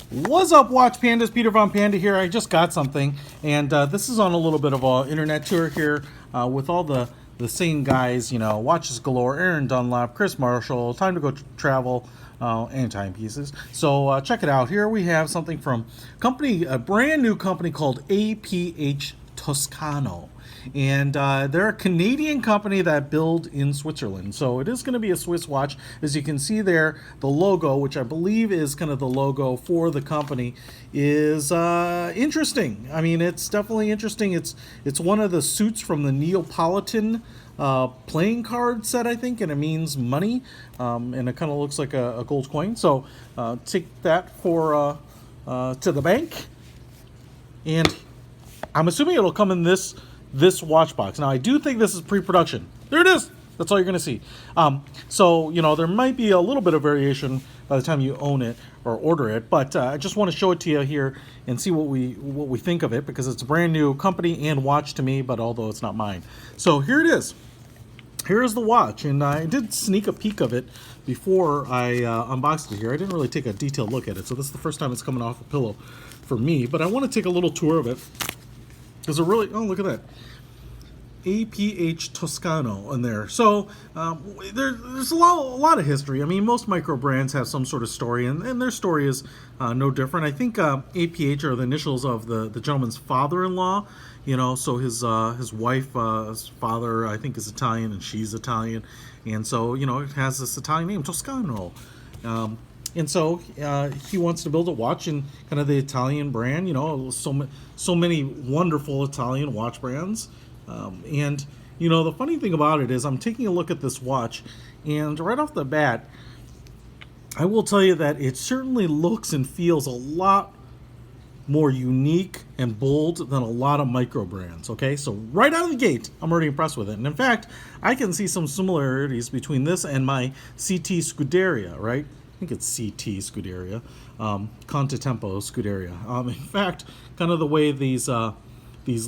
What's up, Watch Pandas? Peter Von Panda here. I just got something, and this is on a little bit of an internet tour here with all the same guys, you know, Watches Galore, Aaron Dunlap, Chris Marshall, Time to Go Travel, and Timepieces. So check it out. Here we have something from a brand new company called APH Toscano. And they're a Canadian company that build in Switzerland. So it is going to be a Swiss watch. As you can see there, the logo, which I believe is kind of the logo for the company, is interesting. I mean, it's definitely interesting. It's one of the suits from the Neapolitan playing card set, I think, and it means money. And it kind of looks like a gold coin. So take that for to the bank. And I'm assuming it'll come in this watch box. Now, I do think this is pre-production. There it is. That's all you're going to see. So, you know, there might be a little bit of variation by the time you own it or order it, but I just want to show it to you here and see what we think of it, because it's a brand new company and watch to me, but although it's not mine. So here it is. Here's the watch, and I did sneak a peek of it before I unboxed it here. I didn't really take a detailed look at it, so this is the first time it's coming off a pillow for me, but I want to take a little tour of it. Because it really, oh, look at that. APH Toscano in there. So there's a lot of history. I mean, most micro brands have some sort of story, and their story is no different. I think APH are the initials of the gentleman's father-in-law. You know, so his wife, his father, I think, is Italian, and she's Italian. And so, you know, it has this Italian name, Toscano. And so he wants to build a watch in kind of the Italian brand, you know, so many wonderful Italian watch brands. And, you know, the funny thing about it is I'm taking a look at this watch, and right off the bat, I will tell you that it certainly looks and feels a lot more unique and bold than a lot of micro brands. Okay, so right out of the gate, I'm already impressed with it. And in fact, I can see some similarities between this and my CT Scuderia, right? I think it's CT Scuderia, Contatempo Scuderia. In fact, kind of the way these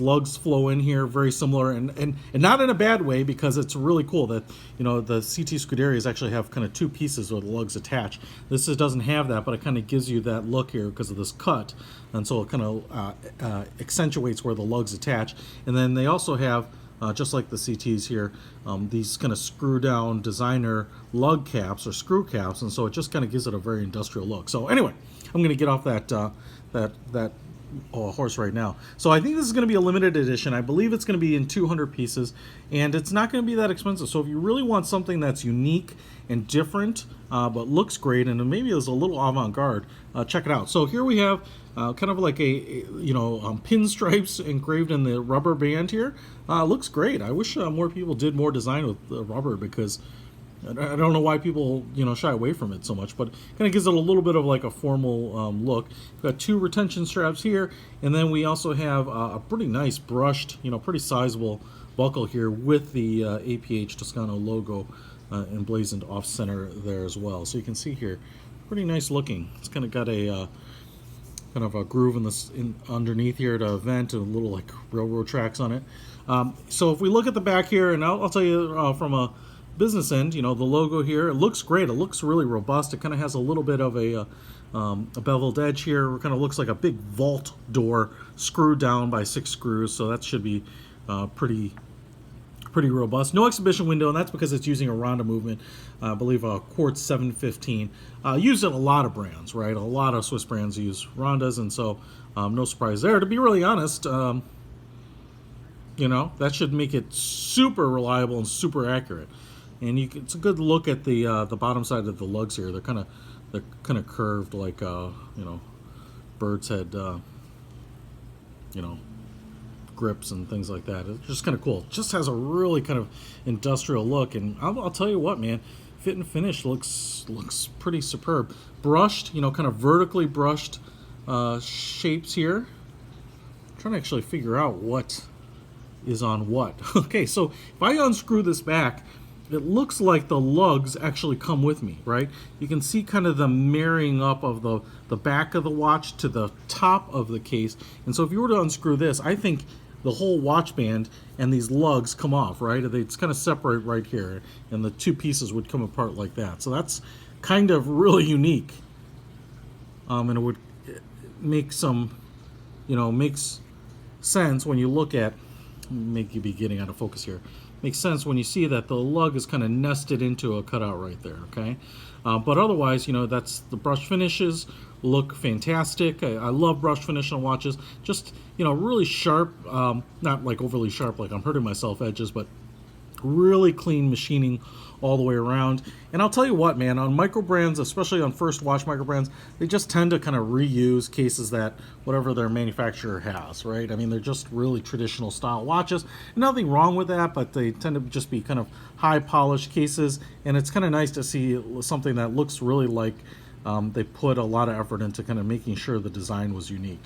lugs flow in here, very similar, and not in a bad way, because it's really cool that, you know, the CT Scuderias actually have kind of two pieces where the lugs attach. This doesn't have that, but it kind of gives you that look here because of this cut, and so it kind of accentuates where the lugs attach. And then they also have, just like the CTs here, these kind of screw down designer lug caps or screw caps, and so it just kind of gives it a very industrial look. So anyway, I'm going to get off that horse right now. So I think this is going to be a limited edition. I believe it's going to be in 200 pieces, and it's not going to be that expensive. So if you really want something that's unique and different, but looks great and maybe is a little avant-garde, check it out. So here we have kind of like a pinstripes engraved in the rubber band here. Looks great. I wish more people did more design with rubber, because I don't know why people, you know, shy away from it so much, but kind of gives it a little bit of like a formal look. We've got two retention straps here, and then we also have a pretty nice brushed, you know, pretty sizable buckle here with the APH Toscano logo emblazoned off center there as well. So you can see here, pretty nice looking. It's kind of got a kind of a groove in underneath here to vent, and a little like railroad tracks on it. So if we look at the back here, and I'll tell you from a business end, you know, the logo here, it looks great. It looks really robust. It kind of has a little bit of a beveled edge here. It kind of looks like a big vault door screwed down by 6 screws. So that should be pretty robust. No exhibition window, and that's because it's using a Rondo movement. I believe a quartz 715. Used in a lot of brands, right? A lot of Swiss brands use Rondas, and so no surprise there. To be really honest, you know, that should make it super reliable and super accurate. And it's a good look at the bottom side of the lugs here. They're kind of curved like you know, bird's head you know, grips and things like that. It's just kind of cool. It just has a really kind of industrial look, and I'll tell you what, man, fit and finish looks pretty superb. Brushed, you know, kind of vertically brushed shapes here. I'm trying to actually figure out what is on what. Okay, so if I unscrew this back, it looks like the lugs actually come with me, right? You can see kind of the marrying up of the back of the watch to the top of the case. And so if you were to unscrew this, I think the whole watch band and these lugs come off, right? They kind of separate right here, and the two pieces would come apart like that. So that's kind of really unique. And it would makes some, makes sense when you look at, make you be getting out of focus here. Makes sense when you see that the lug is kind of nested into a cutout right there, okay? But otherwise, that's the brush finishes look fantastic. I love brush finish on watches. Just, really sharp, not like overly sharp like I'm hurting myself edges, but really clean machining all the way around. And I'll tell you what, man, on microbrands, especially on first watch microbrands, they just tend to kind of reuse cases that whatever their manufacturer has, right? I mean, they're just really traditional style watches. Nothing wrong with that, but they tend to just be kind of high polished cases. And it's kind of nice to see something that looks really like they put a lot of effort into kind of making sure the design was unique.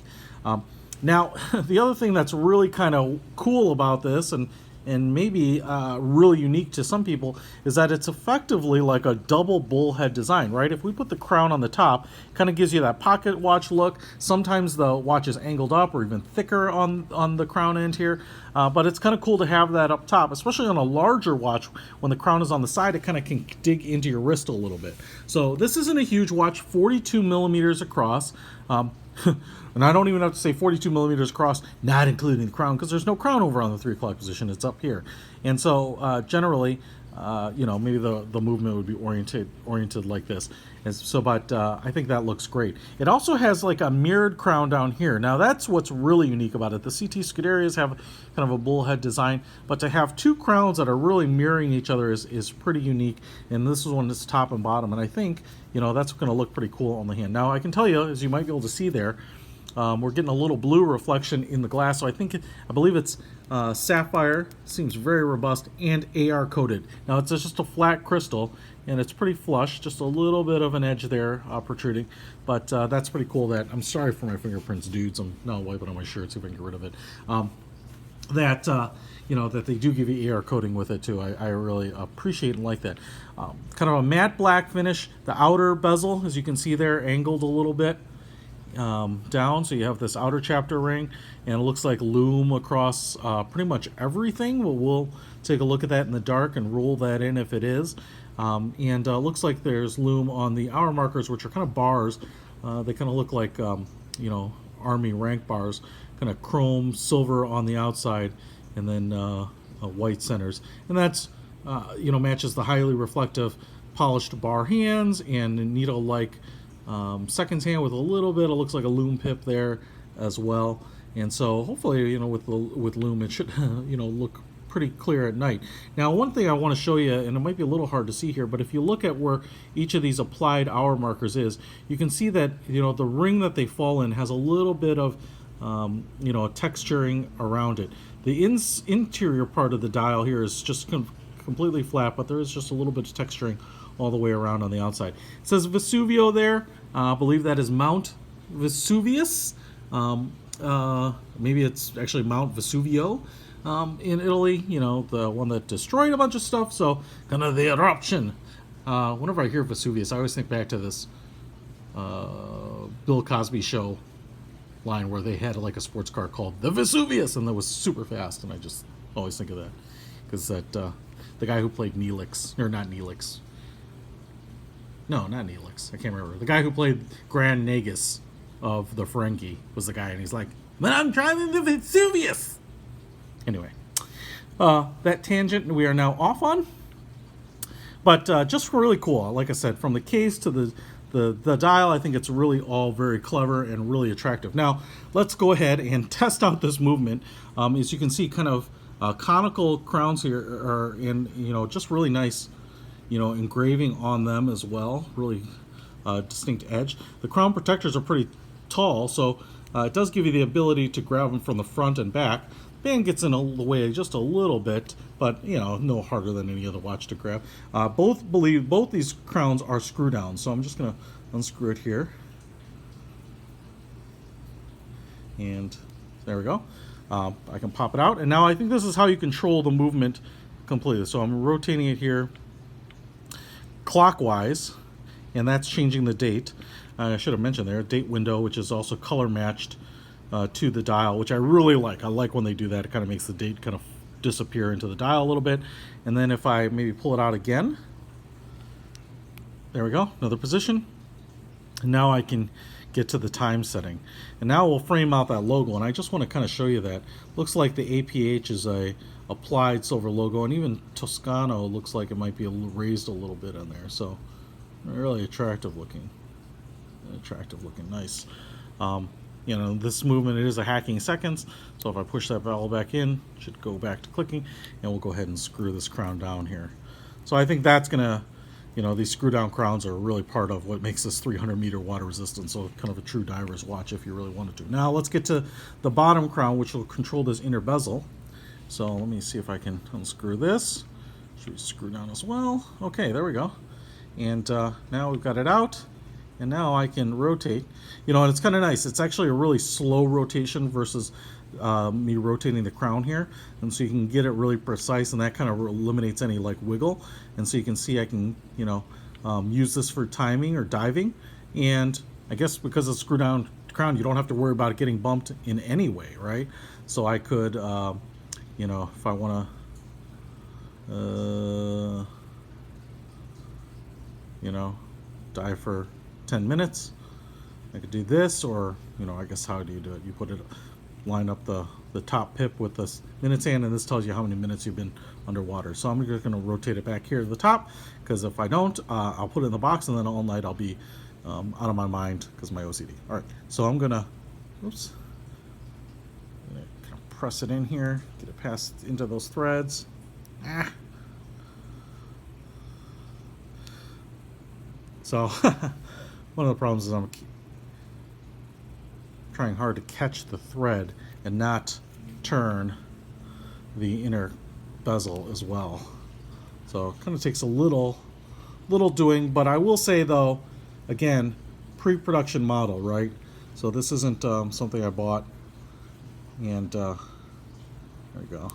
Now, the other thing that's really kind of cool about this, and maybe really unique to some people, is that it's effectively like a double bullhead design, right? If we put the crown on the top, it kind of gives you that pocket watch look. Sometimes the watch is angled up or even thicker on the crown end here, but it's kind of cool to have that up top, especially on a larger watch. When the crown is on the side, it kind of can dig into your wrist a little bit. So this isn't a huge watch, 42 millimeters across. And I don't even have to say 42 millimeters across, not including the crown, because there's no crown over on the 3 o'clock position. It's up here. And so generally, maybe the movement would be oriented like this. But I think that looks great. It also has like a mirrored crown down here. Now that's what's really unique about it. The CT Scuderias have kind of a bullhead design, but to have 2 crowns that are really mirroring each other is pretty unique. And this is one that's top and bottom. And I think, that's going to look pretty cool on the hand. Now I can tell you, as you might be able to see there, we're getting a little blue reflection in the glass, so I believe it's sapphire, seems very robust, and AR coated. Now it's just a flat crystal, and it's pretty flush, just a little bit of an edge there protruding, but that's pretty cool. I'm sorry for my fingerprints, dudes. I'm now wiping on my shirt, see if I can get rid of it. That they do give you AR coating with it too. I really appreciate and like that. Kind of a matte black finish. The outer bezel, as you can see there, angled a little bit down, so you have this outer chapter ring, and it looks like lume across pretty much everything. We'll take a look at that in the dark and roll that in if it is. And looks like there's lume on the hour markers, which are kind of bars. They kind of look like army rank bars, kind of chrome silver on the outside, and then white centers, and that's matches the highly reflective polished bar hands and needle-like seconds hand with a little bit, it looks like a lume pip there as well. And so hopefully, with lume, it should look pretty clear at night. Now, one thing I want to show you, and it might be a little hard to see here, but if you look at where each of these applied hour markers is, you can see that the ring that they fall in has a little bit of texturing around it. The interior part of the dial here is just completely flat, but there is just a little bit of texturing all the way around on the outside. It says Vesuvio there. I believe that is Mount Vesuvius. Maybe it's actually Mount Vesuvio in Italy, the one that destroyed a bunch of stuff. So kind of the eruption. Whenever I hear Vesuvius, I always think back to this Bill Cosby show line where they had like a sports car called the Vesuvius, and that was super fast, and I just always think of that because the guy who played Neelix, or not Neelix, no, not Neelix, I can't remember, the guy who played Grand Nagus of the Ferengi was the guy, and he's like, but I'm driving the Vesuvius. Anyway, that tangent we are now off on, but just really cool. Like I said, from the case to the dial, I think it's really all very clever and really attractive. Now, let's go ahead and test out this movement. As you can see, kind of conical crowns here are in, just really nice, engraving on them as well. Really distinct edge. The crown protectors are pretty tall, so it does give you the ability to grab them from the front and back. Band gets in the way just a little bit, but no harder than any other watch to grab. Both these crowns are screw down, so I'm just gonna unscrew it here, and there we go. I can pop it out, and now I think this is how you control the movement completely. So I'm rotating it here clockwise, and that's changing the date. I should have mentioned there, date window, which is also color matched to the dial, which I really like. I like when they do that. It kind of makes the date kind of disappear into the dial a little bit. And then if I maybe pull it out again, there we go, another position. And now I can get to the time setting. And now we'll frame out that logo, and I just want to kind of show you that. Looks like the APH is a applied silver logo, and even Toscano looks like it might be raised a little bit on there. So really attractive looking. Nice. You know, this movement, it is a hacking seconds, so if I push that valve back in, it should go back to clicking, and we'll go ahead and screw this crown down here. So I think that's gonna, you know, these screw down crowns are really part of what makes this 300-meter water resistant, so kind of a true diver's watch if you really wanted to. Now let's get to the bottom crown, which will control this inner bezel. So let me see if I can unscrew this. Should we screw down as well? Okay, there we go. And now we've got it out. And now I can rotate, you know, and it's kind of nice. It's actually a really slow rotation versus me rotating the crown here. And so you can get it really precise, and that kind of eliminates any like wiggle. And so you can see I can, you know, use this for timing or diving. And I guess because it's screw down crown, you don't have to worry about it getting bumped in any way, right? So I could, you know, if I want to, you know, dive for 10 minutes. I could do this, or, you know, I guess how do you do it? You put it, line up the top pip with the minutes hand, and this tells you how many minutes you've been underwater. So I'm just going to rotate it back here to the top, because if I don't, I'll put it in the box, and then all night I'll be out of my mind because of my OCD. All right, so I'm going to, oops, kind of press it in here, get it past into those threads. So one of the problems is I'm trying hard to catch the thread and not turn the inner bezel as well. So it kind of takes a little doing, but I will say though, again, pre-production model, right? So this isn't something I bought, and there we go.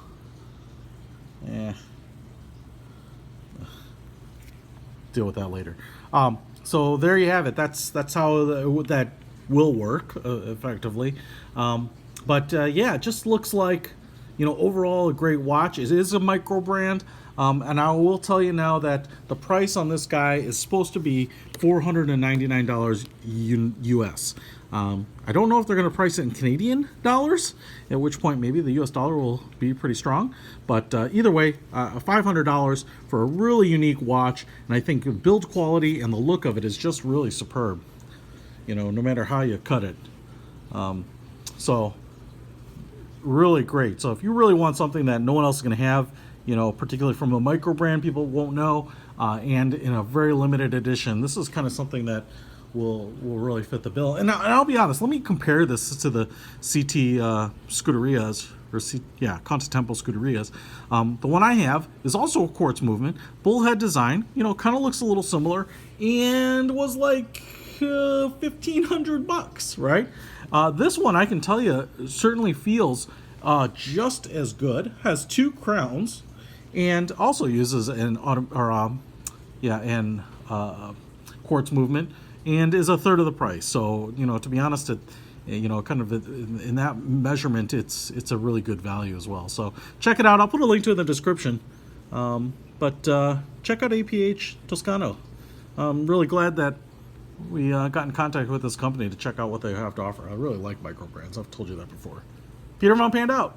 Deal with that later. So there you have it. That's how that will work effectively. But yeah, it just looks like, you know, overall a great watch. It is a micro brand, and I will tell you now that the price on this guy is supposed to be $499 US. I don't know if they're going to price it in Canadian dollars, at which point maybe the US dollar will be pretty strong. But either way, $500 for a really unique watch, and I think the build quality and the look of it is just really superb. You know, no matter how you cut it. So really great. So if you really want something that no one else is going to have, you know, particularly from a micro brand people won't know, and in a very limited edition, this is kind of something that will really fit the bill. And I'll be honest, let me compare this to the CT Scuderias, or Contempo Scuderias. The one I have is also a quartz movement, bullhead design, you know, kind of looks a little similar, and was like $1,500, right? This one, I can tell you, certainly feels just as good, has two crowns, and also uses an quartz movement, and is a third of the price. So, you know, to be honest, you know, kind of in that measurement, it's a really good value as well. So check it out. I'll put a link to it in the description. But check out APH Toscano. I'm really glad that we got in contact with this company to check out what they have to offer. I really like micro brands. I've told you that before. Peter von Panda out.